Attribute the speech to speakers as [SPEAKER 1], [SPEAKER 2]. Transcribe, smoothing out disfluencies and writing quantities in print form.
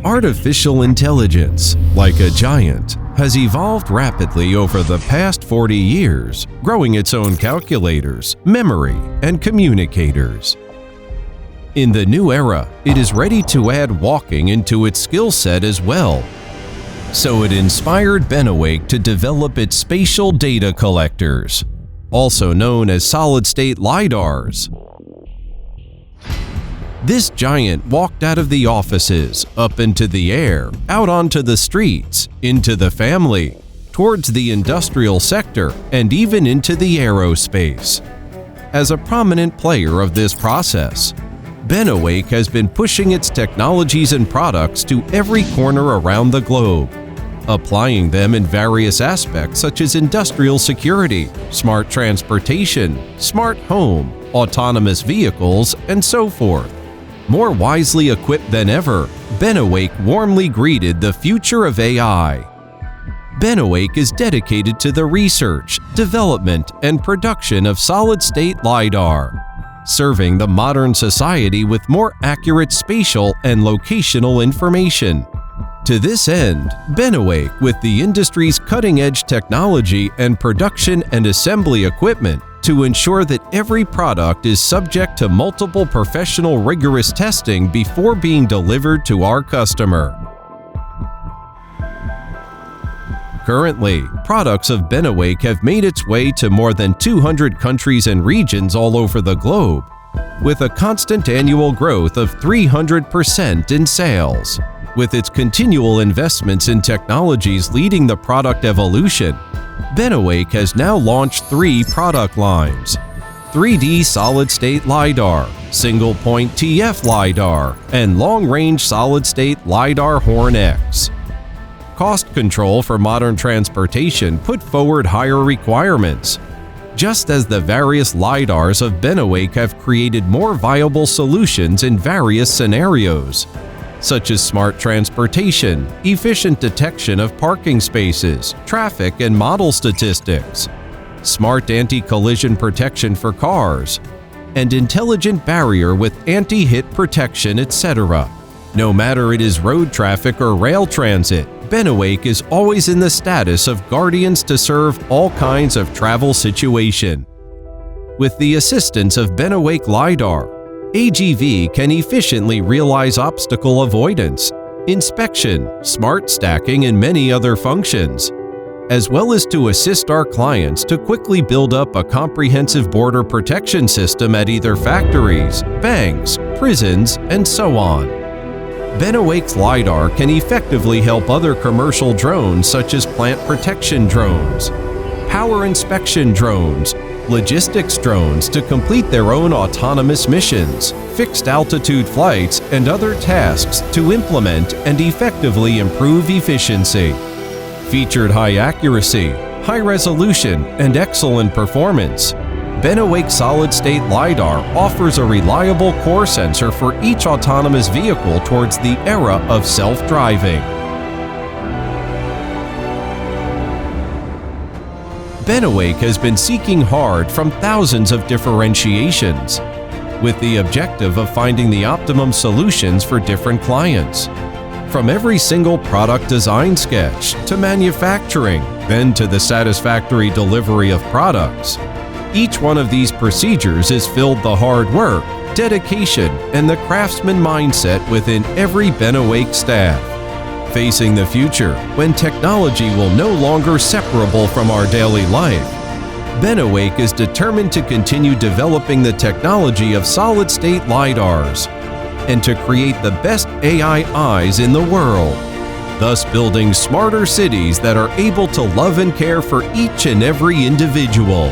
[SPEAKER 1] Artificial intelligence, like a giant, has evolved rapidly over the past 40 years, growing its own calculators, memory, and communicators. In the new era, it is ready to add walking into its skill set as well. So it inspired Benewake to develop its spatial data collectors, also known as solid-state LiDARs. This giant walked out of the offices, up into the air, out onto the streets, into the family, towards the industrial sector, and even into the aerospace. As a prominent player of this process, Benewake has been pushing its technologies and products to every corner around the globe, applying them in various aspects such as industrial security, smart transportation, smart home, autonomous vehicles, and so forth. More wisely equipped than ever, Benewake warmly greeted the future of AI. Benewake is dedicated to the research, development, and production of solid-state LiDAR, serving the modern society with more accurate spatial and locational information. To this end, Benewake, with the industry's cutting-edge technology and production and assembly equipment, to ensure that every product is subject to multiple professional rigorous testing before being delivered to our customer. Currently, products of Benewake have made its way to more than 200 countries and regions all over the globe, with a constant annual growth of 300% in sales. With its continual investments in technologies leading the product evolution, Benewake has now launched 3 product lines: 3D solid-state LiDAR, single-point TF LiDAR, and long-range solid-state LiDAR Horn X. Cost control for modern transportation put forward higher requirements, just as the various LiDARs of Benewake have created more viable solutions in various scenarios, such as smart transportation, efficient detection of parking spaces, traffic and model statistics, smart anti-collision protection for cars, and intelligent barrier with anti-hit protection, etc. No matter it is road traffic or rail transit, Benewake is always in the status of guardians to serve all kinds of travel situation. With the assistance of Benewake LiDAR, AGV can efficiently realize obstacle avoidance, inspection, smart stacking, and many other functions, as well as to assist our clients to quickly build up a comprehensive border protection system at either factories, banks, prisons, and so on. Benewake's LiDAR can effectively help other commercial drones such as plant protection drones, power inspection drones, logistics drones to complete their own autonomous missions, fixed altitude flights, and other tasks to implement and effectively improve efficiency. Featured high accuracy, high resolution, and excellent performance, Benewake solid-state LiDAR offers a reliable core sensor for each autonomous vehicle towards the era of self-driving. Benewake has been seeking hard from thousands of differentiations, with the objective of finding the optimum solutions for different clients. From every single product design sketch to manufacturing, then to the satisfactory delivery of products. Each one of these procedures is filled the hard work, dedication, and the craftsman mindset within every Benewake staff. Facing the future, when technology will no longer separable from our daily life, Benewake is determined to continue developing the technology of solid-state LiDARs and to create the best AI eyes in the world, thus building smarter cities that are able to love and care for each and every individual.